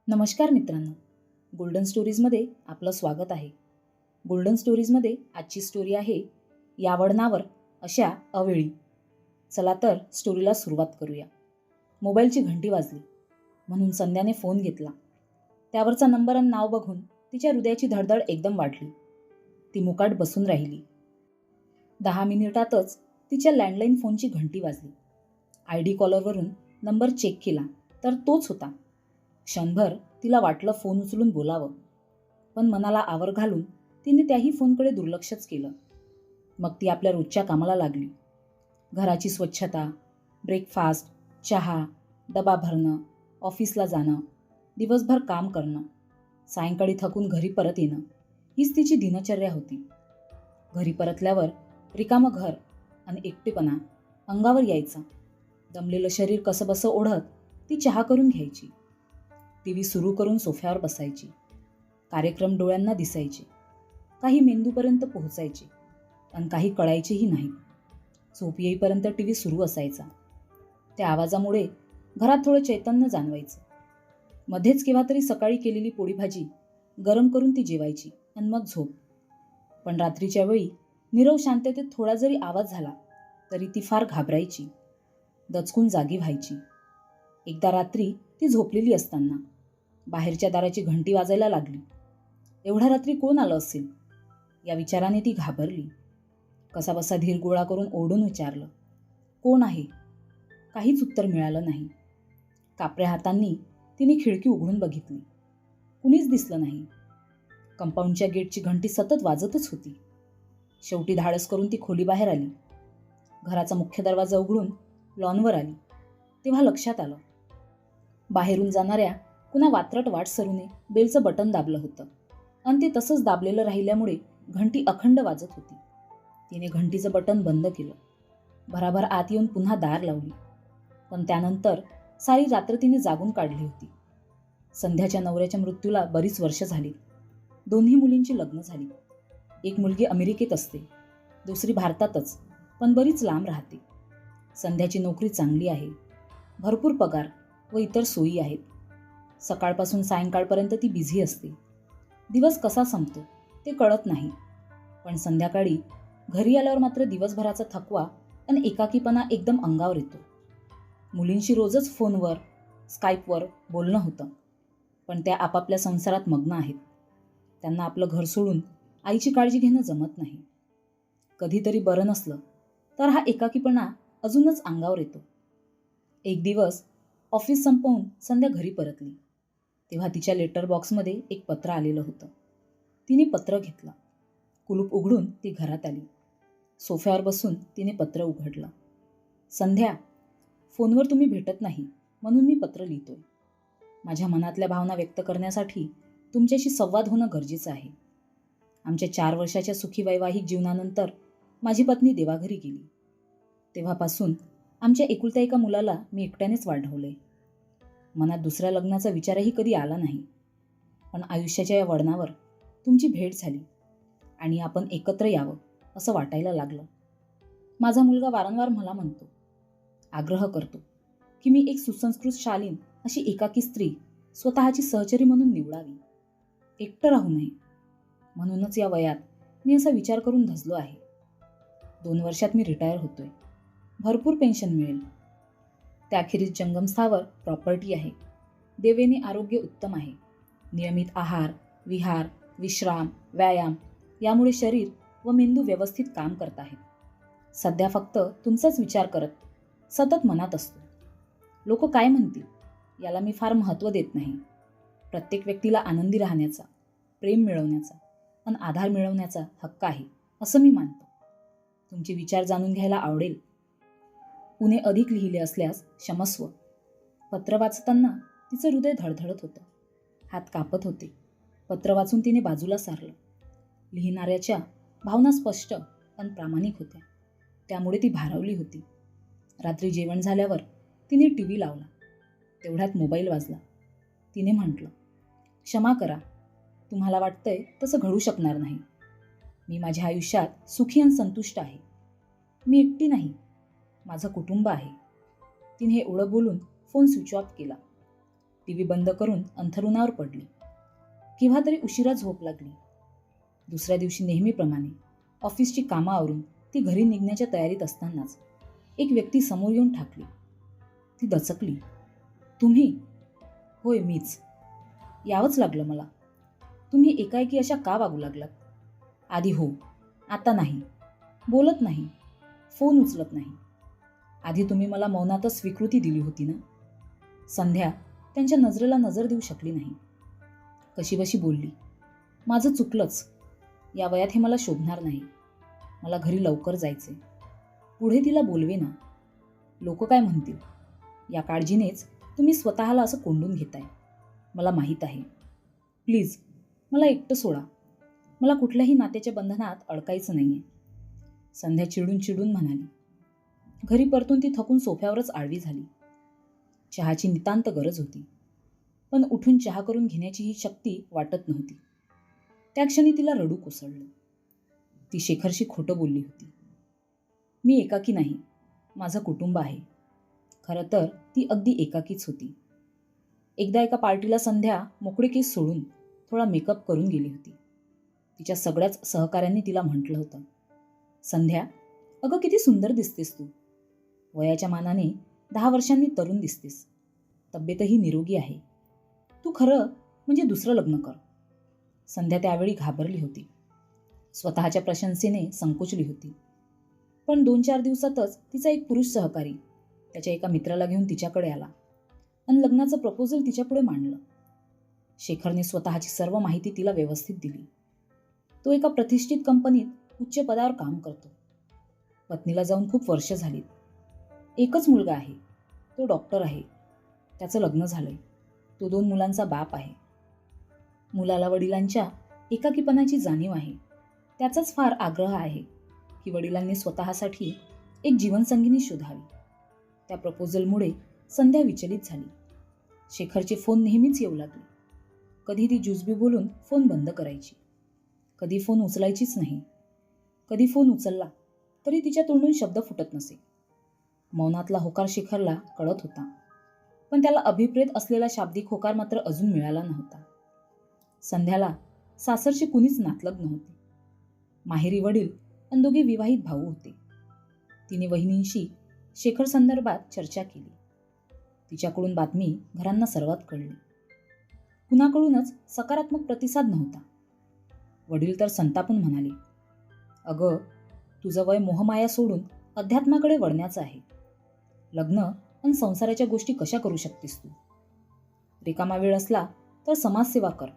नमस्कार मित्रांनो, गोल्डन स्टोरीजमध्ये आपलं स्वागत आहे. गोल्डन स्टोरीजमध्ये आजची स्टोरी आहे या वळणावर अशा अवेळी. चला तर स्टोरीला सुरुवात करूया. मोबाईलची घंटी वाजली म्हणून संध्याने फोन घेतला. त्यावरचा नंबर आणि नाव बघून तिच्या हृदयाची धडधड एकदम वाढली. ती मुकाट बसून राहिली. 10 मिनिटातच तिच्या लँडलाईन फोनची घंटी वाजली. ID कॉलरवरून नंबर चेक केला तर तोच होता. क्षणभर तिला वाटलं फोन उचलून बोलावं, पण मनाला आवर घालून तिने त्याही फोनकडे दुर्लक्षच केलं. मग ती आपल्या रोजच्या कामाला लागली. घराची स्वच्छता, ब्रेकफास्ट, चहा, डबा भरणं, ऑफिसला जाणं, दिवसभर काम करणं, सायंकाळी थकून घरी परत येणं, हीच तिची दिनचर्या होती. घरी परतल्यावर रिकामं घर आणि एकटेपणा अंगावर यायचा. दमलेलं शरीर कसंबसं ओढत ती चहा करून घ्यायची. TV सुरू करून सोफ्यावर बसायची. कार्यक्रम डोळ्यांना दिसायचे, काही मेंदूपर्यंत पोहोचायचे आणि काही कळायचेही नाही. झोप येईपर्यंत TV सुरू असायचा. त्या आवाजामुळे घरात थोडं चैतन्य जाणवायचं. मध्येच केव्हा तरी सकाळी केलेली पोळी भाजी गरम करून ती जेवायची आणि मग झोप. पण रात्रीच्या वेळी नीरव शांततेत थोडा जरी आवाज झाला तरी ती फार घाबरायची, दचकून जागी व्हायची. एकदा रात्री ती झोपलेली असताना बाहेरच्या दाराची घंटी वाजायला लागली. एवढ्या रात्री कोण आलं असेल या विचाराने ती घाबरली. कसाबसा धीर गोळा करून ओरडून विचारलं, कोण आहे? काहीच उत्तर मिळालं नाही. कापऱ्या हातांनी तिने खिडकी उघडून बघितली. कुणीच दिसलं नाही. कंपाऊंडच्या गेटची घंटी सतत वाजतच होती. शेवटी धाडस करून ती खोलीबाहेर आली. घराचा मुख्य दरवाजा उघडून लॉनवर आली तेव्हा लक्षात आलं, बाहेरून जाणाऱ्या कुणा वात्रट वाटसरूने बेलचं बटन दाबलं होतं आणि ते तसंच दाबलेलं राहिल्यामुळे घंटी अखंड वाजत होती. तिने घंटीचं बटन बंद केलं. भराभर आत येऊन पुन्हा दार लावली. पण त्यानंतर सारी रात्र तिने जागून काढली होती. संध्याच्या नवऱ्याच्या मृत्यूला बरीच वर्ष झाली. दोन्ही मुलींची लग्न झाली. एक मुलगी अमेरिकेत असते, दुसरी भारतातच, पण बरीच लांब राहते. संध्याची नोकरी चांगली आहे. भरपूर पगार व इतर सोयी आहेत. सकाळपासून सायंकाळपर्यंत ती बिझी असते. दिवस कसा संपतो ते कळत नाही. पण संध्याकाळी घरी आल्यावर मात्र दिवसभराचा थकवा आणि एकाकीपणा एकदम अंगावर येतो. मुलींशी रोजच फोनवर, स्काईपवर बोलणं होतं, पण त्या आपापल्या संसारात मग्न आहेत. त्यांना आपलं घर सोडून आईची काळजी घेणं जमत नाही. कधीतरी बरं नसलं तर हा एकाकीपणा अजूनच अंगावर येतो. एक दिवस ऑफिस संपवून संध्या घरी परतली तेव्हा तिच्या लेटर बॉक्समध्ये एक पत्र आलेलं होतं. तिने पत्र घेतलं. कुलूप उघडून ती घरात आली. सोफ्यावर बसून तिने पत्र उघडलं. संध्या, फोनवर तुम्ही भेटत नाही म्हणून मी पत्र लिहितोय. माझ्या मनातल्या भावना व्यक्त करण्यासाठी तुमच्याशी संवाद होणं गरजेचं आहे. आमच्या 4 वर्षाच्या सुखी वैवाहिक जीवनानंतर माझी पत्नी देवाघरी गेली. तेव्हापासून आमच्या एकुलत्या एका मुलाला मी एकट्यानेच वाढवले. मनात दुसऱ्या लग्नाचा विचारही कधी आला नाही. पण आयुष्याच्या या वळणावर तुमची भेट झाली आणि आपण एकत्र यावं असं वाटायला लागलं. माझा मुलगा वारंवार मला म्हणतो, आग्रह करतो की मी एक सुसंस्कृत शालीन अशी एकाकी स्त्री स्वतःची सहचरी म्हणून निवडावी, एकटं राहू नये. म्हणूनच या वयात मी असा विचार करून धजलो आहे. 2 वर्षात मी रिटायर होतोय. भरपूर पेन्शन मिळेल. त्याखेरीज जंगमस्थावर प्रॉपर्टी आहे. देवेने आरोग्य उत्तम आहे. नियमित आहार, विहार, विश्राम, व्यायाम यामुळे शरीर व मेंदू व्यवस्थित काम करत आहेत. सध्या फक्त तुमचाच विचार करत सतत मनात असतो. लोक काय म्हणतील याला मी फार महत्त्व देत नाही. प्रत्येक व्यक्तीला आनंदी राहण्याचा, प्रेम मिळवण्याचा आणि आधार मिळवण्याचा हक्क आहे असं मी मानतो. तुमचे विचार जाणून घ्यायला आवडेल. उणे अधिक लिहिले असल्यास क्षमस्व. पत्र वाचताना तिचं हृदय धडधडत होतं. हात कापत होते. पत्र वाचून तिने बाजूला सारलं. लिहिणाऱ्याच्या भावना स्पष्ट आणि प्रामाणिक होत्या, त्यामुळे ती भारावली होती. रात्री जेवण झाल्यावर तिने TV लावला. तेवढ्यात मोबाईल वाजला. तिने म्हटलं, क्षमा करा, तुम्हाला वाटतंय तसं घडू शकणार नाही. मी माझ्या आयुष्यात सुखी आणि संतुष्ट आहे. मी एकटी नाही, माझं कुटुंब आहे. तिने एवढं बोलून फोन स्विच ऑफ केला. टीव्ही बंद करून अंथरुणावर पडली. केव्हा तरी उशिरा झोप लागली. दुसऱ्या दिवशी नेहमीप्रमाणे ऑफिसची कामं आवरून ती घरी निघण्याच्या तयारीत असतानाच एक व्यक्ती समोर येऊन ठाकली. ती दचकली. तुम्ही? होय, मीच. यावंच लागलं मला. तुम्ही एकाएकी अशा का वागू लागलात? आधी हो, आता नाही. बोलत नाही, फोन उचलत नाही. आधी तुम्ही मला मौनातच स्वीकृती दिली होती ना? संध्या त्यांच्या नजरेला नजर देऊ शकली नाही. कशीबशी बोलली, माझं चुकलंच. या वयात हे मला शोभणार नाही. मला घरी लवकर जायचे. पुढे तिला बोलवे ना. लोक काय म्हणतील? या काळजीनेच तुम्ही स्वतःला असं कोंडून घेताय. मला माहीत आहे. प्लीज मला एकटं सोडा. मला कुठल्याही नात्याच्या बंधनात अडकायचं नाहीये. संध्या चिडून चिडून म्हणाली. घरी परतून ती थकून सोफ्यावरच आडवी झाली. चहाची नितांत गरज होती, पण उठून चहा करून घेण्याची ही शक्ती वाटत नव्हती. त्या क्षणी तिला रडू कोसळलं. ती शेखरशी खोटं बोलली होती. मी एकाकी नाही, माझं कुटुंब आहे. खरं तर ती अगदी एकाकीच होती. एकदा एका पार्टीला संध्या मोकळे केस सोडून थोडा मेकअप करून गेली होती. तिच्या सगळ्याच सहकाऱ्यांनी तिला म्हटलं होतं, संध्या, अगं किती सुंदर दिसतेस तू. वयाच्या मानाने 10 वर्षांनी तरुण दिसतेस. तब्येतही निरोगी आहे. तू खरं म्हणजे दुसरं लग्न कर. संध्या त्यावेळी घाबरली होती. स्वतःच्या प्रशंसेने संकोचली होती. पण 2-4 दिवसातच तिचा एक पुरुष सहकारी त्याच्या एका मित्राला घेऊन तिच्याकडे आला आणि लग्नाचं प्रपोजल तिच्यापुढे मांडलं. शेखरने स्वतःची सर्व माहिती तिला व्यवस्थित दिली. तो एका प्रतिष्ठित कंपनीत उच्च पदावर काम करतो. पत्नीला जाऊन खूप वर्ष झालीत. एकच मुलगा आहे. तो डॉक्टर आहे. त्याचं लग्न झालंय. तो 2 मुलांचा बाप आहे. मुलाला वडिलांच्या एकाकीपणाची जाणीव आहे. त्याचाच फार आग्रह आहे की वडिलांनी स्वतःसाठी एक जीवनसंगिनी शोधावी. त्या प्रपोजलमुळे संध्या विचलित झाली. शेखरचे फोन नेहमीच येऊ लागले. कधी ती जुजबी बोलून फोन बंद करायची, कधी फोन उचलायचीच नाही. कधी फोन उचलला तरी तिच्या तोंडून शब्द फुटत नसे. मौनातला होकार शेखरला कळत होता, पण त्याला अभिप्रेत असलेला शाब्दिक होकार मात्र अजून मिळाला नव्हता. संध्याला सासरचे कुणीच नातलग नव्हते. माहेरी वडील आणि 2 विवाहित भाऊ होते. तिने वहिनींशी शेखर संदर्भात चर्चा केली. तिच्याकडून बातमी घरांना सर्वात कळली. कुणाकडूनच सकारात्मक प्रतिसाद नव्हता. वडील तर संतापून म्हणाले, अगं, तुझं वय मोहमाया सोडून अध्यात्माकडे वळण्याचं आहे. लग्न आणि संसाराच्या गोष्टी कशा करू शकतेस तू? रिकामा वेळ असला तर समाजसेवा कर.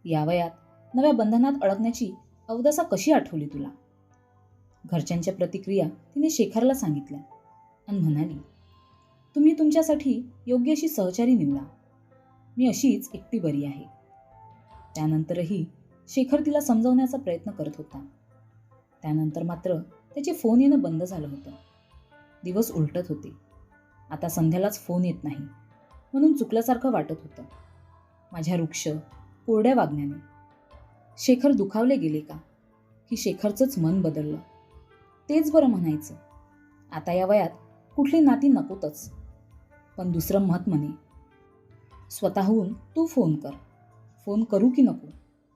या वयात नव्या बंधनात अडकण्याची अवदसा कशी आठवली तुला? घरच्यांच्या प्रतिक्रिया तिने शेखरला सांगितल्या आणि म्हणाली, तुम्ही तुमच्यासाठी योग्य अशी सहचारी निवडा. मी अशीच एकटी बरी आहे. त्यानंतरही शेखर तिला समजवण्याचा प्रयत्न करत होता. त्यानंतर मात्र त्याचे फोन येणं बंद झालं होतं. दिवस उलटत होते. आता संध्यालाच फोन येत नाही म्हणून चुकल्यासारखं वाटत होतं. माझ्या रुक्ष कोरड्या वागण्याने शेखर दुखावले गेले का? की शेखरचंच मन बदललं? तेच बरं म्हणायचं. आता या वयात कुठली नाती नकोतच. पण दुसरं मत म्हणे, स्वतःहून तू फोन कर. फोन करू की नको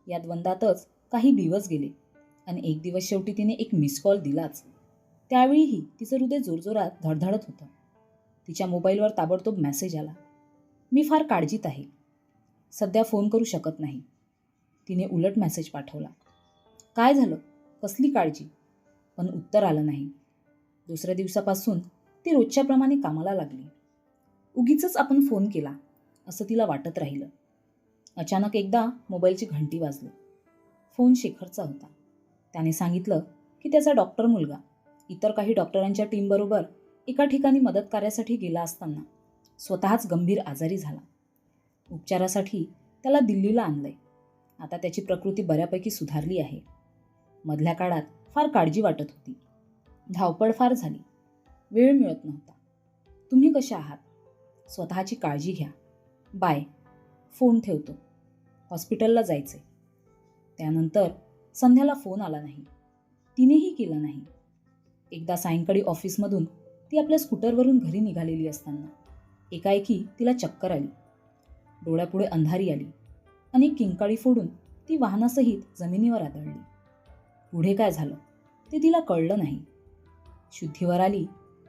या द्वंद्वातच काही दिवस गेले आणि एक दिवस शेवटी तिने एक मिस कॉल दिलाच. त्यावेळीही तिचं हृदय जोरजोरात धडधडत होतं. तिच्या मोबाईलवर ताबडतोब मेसेज आला, मी फार काळजीत आहे. सध्या फोन करू शकत नाही. तिने उलट मेसेज पाठवला, काय झालं? कसली काळजी? पण उत्तर आलं नाही. दुसऱ्या दिवसापासून ती रोजच्याप्रमाणे कामाला लागली. उगीचच आपण फोन केला असं तिला वाटत राहिलं. अचानक एकदा मोबाईलची घंटी वाजली. फोन शेखरचा होता. त्याने सांगितलं की त्याचा डॉक्टर मुलगा इतर काही डॉक्टरांच्या टीमबरोबर एका ठिकाणी मदत कार्यासाठी गेला असताना स्वतःच गंभीर आजारी झाला. उपचारासाठी त्याला दिल्लीला आणलंय. आता त्याची प्रकृती बऱ्यापैकी सुधारली आहे. मधल्या काळात फार काळजी वाटत होती. धावपळ फार झाली. वेळ मिळत नव्हता. तुम्ही कशा आहात? स्वतःची काळजी घ्या. बाय. फोन ठेवतो. हॉस्पिटलला जायचे. त्यानंतर संध्याला फोन आला नाही. तिनेही केला नाही. एकदा सायंकाळी ऑफिसमधून ती आपल्या स्कूटरवरून घरी निघालेली असताना एकाएकी तिला चक्कर आली. डोळ्यापुढे अंधारी आली आणि किंकाळी फोडून ती वाहनासहित जमिनीवर आदळली. पुढे काय झालं ते तिला कळलं नाही. शुद्धीवर आली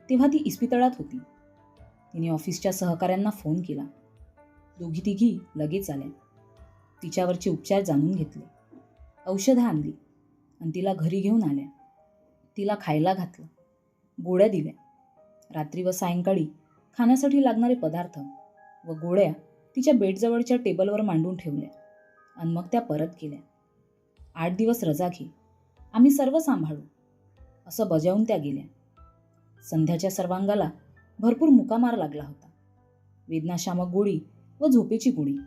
तेव्हा ती इस्पितळात होती. तिने ऑफिसच्या सहकाऱ्यांना फोन केला. दोघी तिघी लगेच आल्या. तिच्यावरचे उपचार जाणून घेतले, औषधं आणली आणि तिला घरी घेऊन आल्या. तिला खायला घातलं, गोळ्या दिल्या. रात्री व सायंकाळी खाण्यासाठी लागणारे पदार्थ व गोळ्या तिच्या बेडजवळच्या टेबलवर मांडून ठेवल्या आणि मग त्या परत केल्या. 8 दिवस रजा घे, आम्ही सर्व सांभाळू, असं बजावून त्या गेल्या. संध्याच्या सर्वांगाला भरपूर मुकामार लागला होता. वेदनाशामक गोळी व झोपेची गोळी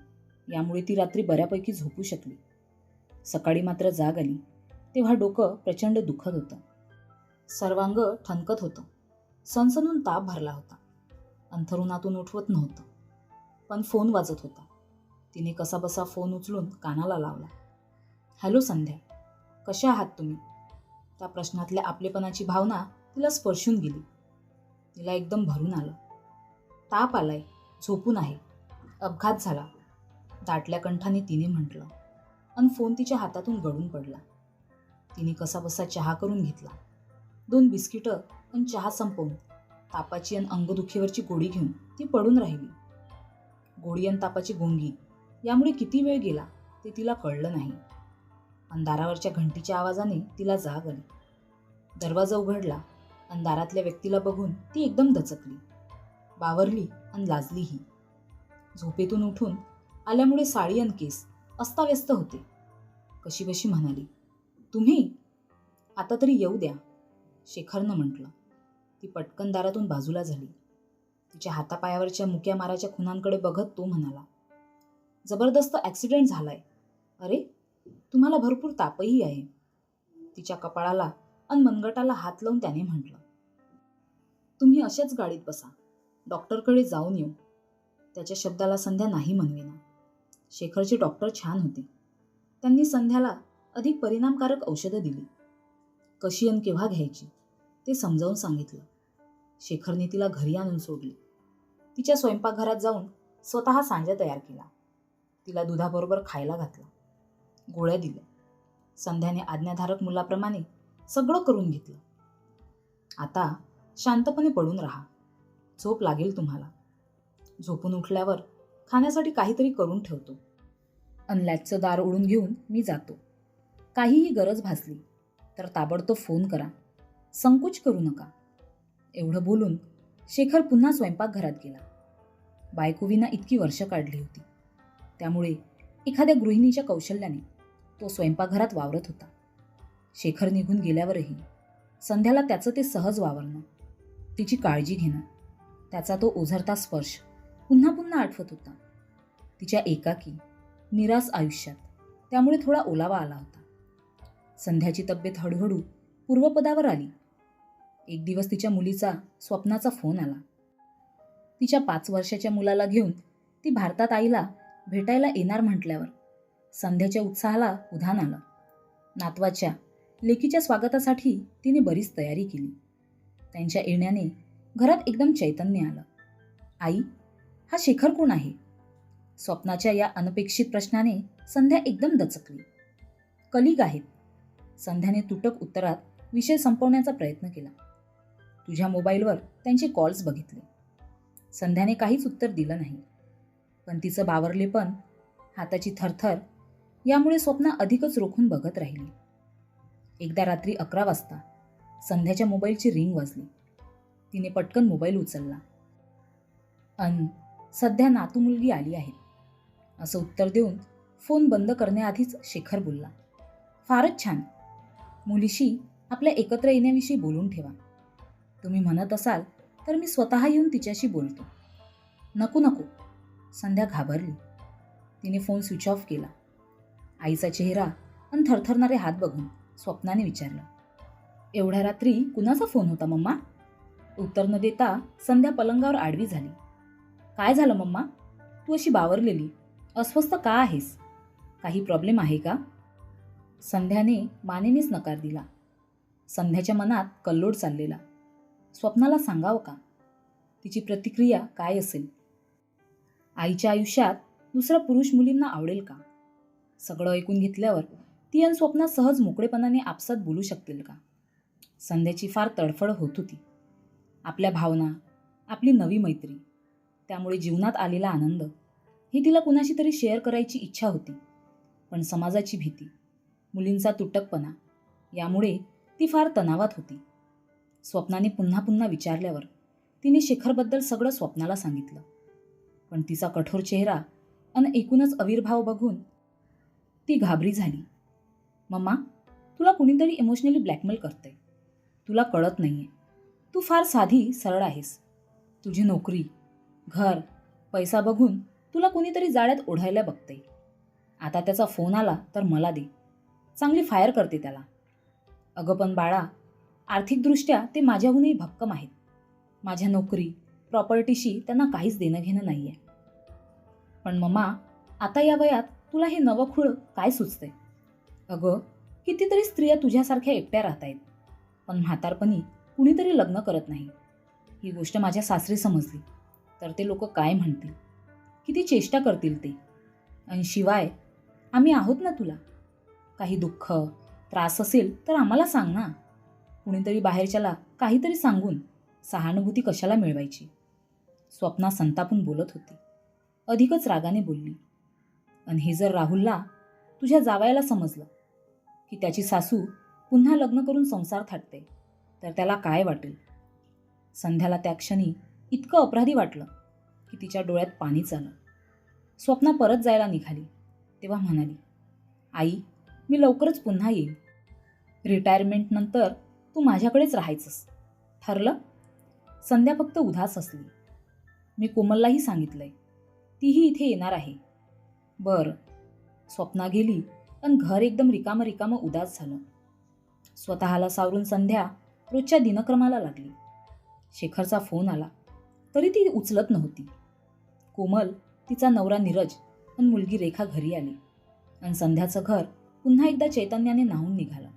यामुळे ती रात्री बऱ्यापैकी झोपू शकली. सकाळी मात्र जाग आली तेव्हा डोकं प्रचंड दुखत होतं. सर्वांग ठणकत होतं. सणसणून ताप भरला होता. अंथरुणातून उठवत नव्हतं. पण फोन वाजत होता. तिने कसाबसा फोन उचलून कानाला लावला. हॅलो संध्या, कशा आहात तुम्ही? त्या प्रश्नातल्या आपलेपणाची भावना तिला स्पर्शून गेली. तिला एकदम भरून आलं. ताप आलाय, झोपून आहे, अपघात झाला, दाटल्या कंठाने तिने म्हटलं आणि फोन तिच्या हातातून गळून पडला. तिने कसाबसा चहा करून घेतला. 2 बिस्किटं आणि चहा संपवून तापाची आणि अंगदुखीवरची गोळी घेऊन ती पडून राहिली. गोळी आणि तापाची गुंगी यामुळे किती वेळ गेला ते तिला कळलं नाही. आणि दारावरच्या घंटीच्या आवाजाने तिला जाग आली. दरवाजा उघडला आणि दारातल्या व्यक्तीला बघून ती एकदम दचकली, बावरली आणि लाजलीही. झोपेतून उठून आल्यामुळे साडी आणि केस अस्ताव्यस्त होते. कशीबशी म्हणाली, तुम्ही? आता तरी येऊ द्या, शेखरनं म्हटलं. ती पटकन दारातून बाजूला झाली. तिच्या हातापायावरच्या मुक्या माराच्या खुणांकडे बघत तो म्हणाला, जबरदस्त ॲक्सिडेंट झालाय. अरे, तुम्हाला भरपूर तापही आहे. तिच्या कपाळाला आणि मनगटाला हात लावून त्याने म्हटलं, तुम्ही अशाच गाडीत बसा, डॉक्टरकडे जाऊन येऊ. त्याच्या शब्दाला संध्या नाही म्हणवेना. शेखरचे डॉक्टर छान होते. त्यांनी संध्याला अधिक परिणामकारक औषधं दिली. कशी आणि केव्हा घ्यायची ते समजावून सांगितलं. शेखरने तिला घरी आणून सोडली. तिच्या स्वयंपाकघरात जाऊन स्वतः सांजा तयार केला. तिला दुधाबरोबर खायला घातला, गोळ्या दिल्या. संध्याने आज्ञाधारक मुलाप्रमाणे सगळं करून घेतलं. आता शांतपणे पडून राहा, झोप लागेल तुम्हाला. झोपून उठल्यावर खाण्यासाठी काहीतरी करून ठेवतो. अनलॅचचं दार उडून घेऊन मी जातो. काहीही गरज भासली तर ताबडतोब फोन करा, संकोच करू नका. एवढं बोलून शेखर पुन्हा स्वयंपाकघरात गेला. बायकोविना इतकी वर्ष काढली होती, त्यामुळे एखाद्या गृहिणीच्या कौशल्याने तो स्वयंपाकघरात वावरत होता. शेखर निघून गेल्यावरही संध्याला त्याचं ते सहज वावरणं, तिची काळजी घेणं, त्याचा तो ओझरता स्पर्श पुन्हा पुन्हा आठवत होता. तिच्या एकाकी निरास आयुष्यात त्यामुळे थोडा ओलावा आला होता. संध्याची तब्येत हळूहळू पूर्वपदावर आली. एक दिवस तिच्या मुलीचा स्वप्नाचा फोन आला. तिच्या 5 वर्षाच्या मुलाला घेऊन ती भारतात आईला भेटायला येणार म्हटल्यावर संध्याच्या उत्साहाला उधाण आलं. नातवाच्या लेकीच्या स्वागतासाठी तिने बरीच तयारी केली. त्यांच्या येण्याने घरात एकदम चैतन्य आलं. आई, हा शेखर कोण आहे? स्वप्नाच्या या अनपेक्षित प्रश्नाने संध्या एकदम दचकली. कलिग आहेत. संध्याने तुटक उत्तरात विषय संपवण्याचा प्रयत्न केला. तुझ्या मोबाईलवर त्यांचे कॉल्स बघितले. संध्याने काहीच उत्तर दिलं नाही. पण तिचं बावरलेपण, हाताची थरथर यामुळे स्वप्ना अधिकच रोखून बघत राहिली. एकदा रात्री 11 वाजता संध्याच्या मोबाईलची रिंग वाजली. तिने पटकन मोबाईल उचलला. सध्या नातू मुलगी आली आहे, असं उत्तर देऊन फोन बंद करण्याआधीच शेखर बोलला, फारच छान. मुलीशी आपल्या एकत्र येण्याविषयी बोलून ठेवा. तुम्ही म्हणत असाल तर मी स्वतः येऊन तिच्याशी बोलतो. नको नको, संध्या घाबरली. तिने फोन स्विच ऑफ केला. आईचा चेहरा आणि थरथरणारे हात बघून स्वप्नाने विचारलं, एवढ्या रात्री कुणाचा फोन होता मम्मा? उत्तर न देता संध्या पलंगावर आडवी झाली. काय झालं मम्मा? तू अशी बावरलेली, अस्वस्थ का आहेस? काही प्रॉब्लेम आहे का? संध्याने मानेनेच नकार दिला. संध्याच्या मनात कल्लोळ चाललेला. स्वप्नाला सांगावं का? तिची प्रतिक्रिया काय असेल? आईच्या आयुष्यात दुसरा पुरुष मुलींना आवडेल का? सगळं ऐकून घेतल्यावर ती आणि स्वप्ना सहज मोकळेपणाने आपसात बोलू शकतील का? संध्याची फार तडफड होत होती. आपल्या भावना, आपली नवी मैत्री, त्यामुळे जीवनात आलेला आनंद ही तिला कुणाशी तरी शेअर करायची इच्छा होती. पण समाजाची भीती, मुलींचा तुटकपणा यामुळे ती फार तणावात होती. स्वप्नाने पुन्हा पुन्हा विचारल्यावर तिने शेखरबद्दल सगळं स्वप्नाला सांगितलं. पण तिचा कठोर चेहरा आणि एकूणच आविर्भाव बघून ती घाबरी झाली. मम्मा, तुला कुणीतरी इमोशनली ब्लॅकमेल करतंय. तुला कळत नाहीये. तू फार साधी सरळ आहेस. तुझी नोकरी, घर, पैसा बघून तुला कुणीतरी जाळ्यात ओढायला बघतंय. आता त्याचा फोन आला तर मला दे. चांगली फायर करते त्याला. अगं पण बाळा, आर्थिकदृष्ट्या ते माझ्याहूनही भक्कम आहेत. माझ्या नोकरी, प्रॉपर्टीशी त्यांना काहीच देणं घेणं नाही आहे. पण मम्मा, आता या वयात तुला हे नवं खूळ काय सुचतंय? अगं, कितीतरी स्त्रिया तुझ्यासारख्या एकट्या राहत आहेत. पण म्हातारपणी कुणीतरी लग्न करत नाही. ही गोष्ट माझ्या सासरी समजली तर ते लोक काय म्हणतील, किती चेष्टा करतील ते. आणि शिवाय आम्ही आहोत ना तुला. काही दुःख, त्रास असेल तर आम्हाला सांग ना. कुणीतरी बाहेरच्याला काहीतरी सांगून सहानुभूती कशाला मिळवायची? स्वप्ना संतापून बोलत होती. अधिकच रागाने बोलली. आणि हे जर राहुलला, तुझ्या जावयाला समजलं की त्याची सासू पुन्हा लग्न करून संसार थाटते तर त्याला काय वाटेल? संध्याला त्या क्षणी इतकं अपराधी वाटलं की तिच्या डोळ्यात पाणीच आलं. स्वप्ना परत जायला निघाली तेव्हा म्हणाली, आई, मी लवकरच पुन्हा येईल. रिटायरमेंटनंतर तू माझ्याकडेच राहायचंस, ठरलं? संध्या फक्त उदास असली. मी कोमललाही सांगितलंय, तीही इथे येणार आहे. बरं. स्वप्ना गेली पण घर एकदम रिकामं उदास झालं. स्वतःला सावरून संध्या रोजच्या दिनक्रमाला लागली. शेखरचा फोन आला तरी ती उचलत नव्हती. कोमल, तिचा नवरा नीरज आणि मुलगी रेखा घरी आली आणि संध्याचं घर पुन्हा एकदा चैतन्याने न्हाऊन निघालं.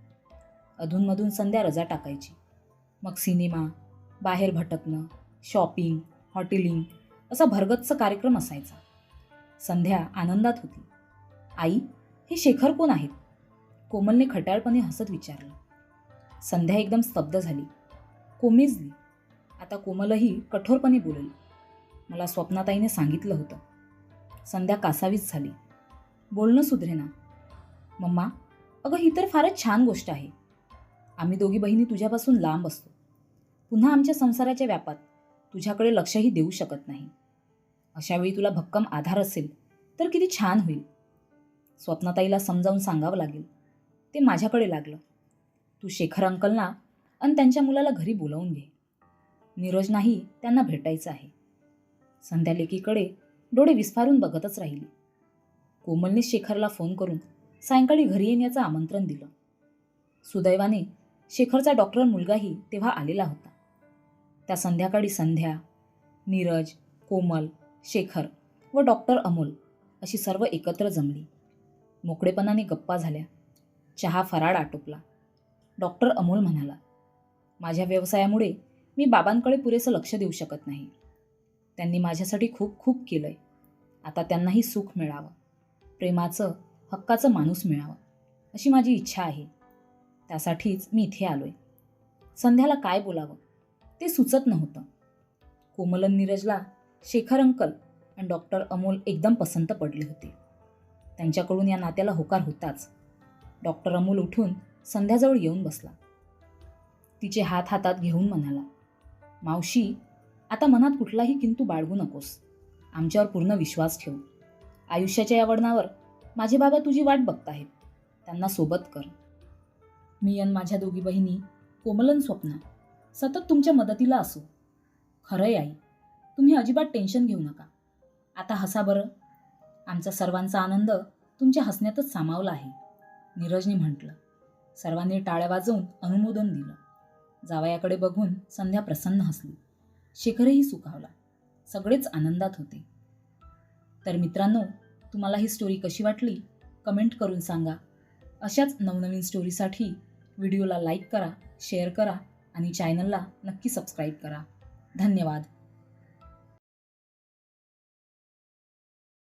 अधूनमधून संध्या रजा टाकायची. मग सिनेमा, बाहेर भटकणं, शॉपिंग, हॉटेलिंग असा भरगच्च कार्यक्रम असायचा. संध्या आनंदात होती. आई, हे शेखर कोण आहेत? कोमलने खट्याळपणे हसत विचारलं. संध्या एकदम स्तब्ध झाली, कोमेजली. आता कोमलही कठोरपणे बोलली. मला स्वप्नाताईने सांगितलं होतं. संध्या कासावीस झाली. बोलणं सुधरेना. मम्मा, अगं ही तर फारच छान गोष्ट आहे. आम्ही दोघी बहिणी तुझ्यापासून लांब असतो. पुन्हा आमच्या संसाराच्या व्यापात तुझ्याकडे लक्षही देऊ शकत नाही. अशावेळी तुला भक्कम आधार असेल तर किती छान होईल. स्वप्नाताईला समजावून सांगावं लागेल. ते माझ्याकडे लागलं. तू शेखर अंकलना आणि त्यांच्या मुलाला घरी बोलावून घे. नीरजनाही त्यांना भेटायचं आहे. संध्या लेकीकडे डोळे विस्फारून बघतच राहिली. कोमलने शेखरला फोन करून सायंकाळी घरी येण्याचं आमंत्रण दिलं. सुदैवाने शेखरचा डॉक्टर मुलगाही तेव्हा आलेला होता. त्या संध्याकाळी संध्या, नीरज, कोमल, शेखर व डॉक्टर अमोल अशी सर्व एकत्र जमली. मोकळेपणाने गप्पा झाल्या. चहा फराळ आटोपला. डॉक्टर अमोल म्हणाला, माझ्या व्यवसायामुळे मी बाबांकडे पुरेसं लक्ष देऊ शकत नाही. त्यांनी माझ्यासाठी खूप खूप केलंय. आता त्यांनाही सुख मिळावं, प्रेमाचं, हक्काचं माणूस मिळावं अशी माझी इच्छा आहे. त्यासाठीच मी इथे आलोय. संध्याला काय बोलावं ते सुचत नव्हतं. कोमल नीरजला शेखर अंकल आणि डॉक्टर अमोल एकदम पसंत पडले होते. त्यांच्याकडून या नात्याला होकार होताच. डॉक्टर अमोल उठून संध्याजवळ येऊन बसला. तिचे हात हातात घेऊन म्हणाला, मावशी, आता मनात कुठलाही किंतु बाळगू नकोस. आमच्यावर पूर्ण विश्वास ठेव. आयुष्याच्या या वळणावर माझे बाबा तुझी वाट बघताहेत. त्यांना सोबत कर. मी आणि माझ्या दोघी बहिणी कोमलन स्वप्ना सतत तुमच्या मदतीला असू. खरंय आई, तुम्ही अजिबात टेन्शन घेऊ नका. आता हसा बरं. आमचा सर्वांचा आनंद तुमच्या हसण्यातच सामावला आहे, नीरजने म्हटलं. सर्वांनी टाळ्या वाजवून अनुमोदन दिलं. जावयाकडे बघून संध्या प्रसन्न हसली. शेखरही सुखावला. सगळेच आनंदात होते. तर मित्रांनो, तुम्हाला ही स्टोरी कशी वाटली कमेंट करून सांगा. अशाच नवनवीन स्टोरीसाठी व्हिडिओला लाईक करा, शेअर करा आणि चॅनलला नक्की सबस्क्राईब करा. धन्यवाद.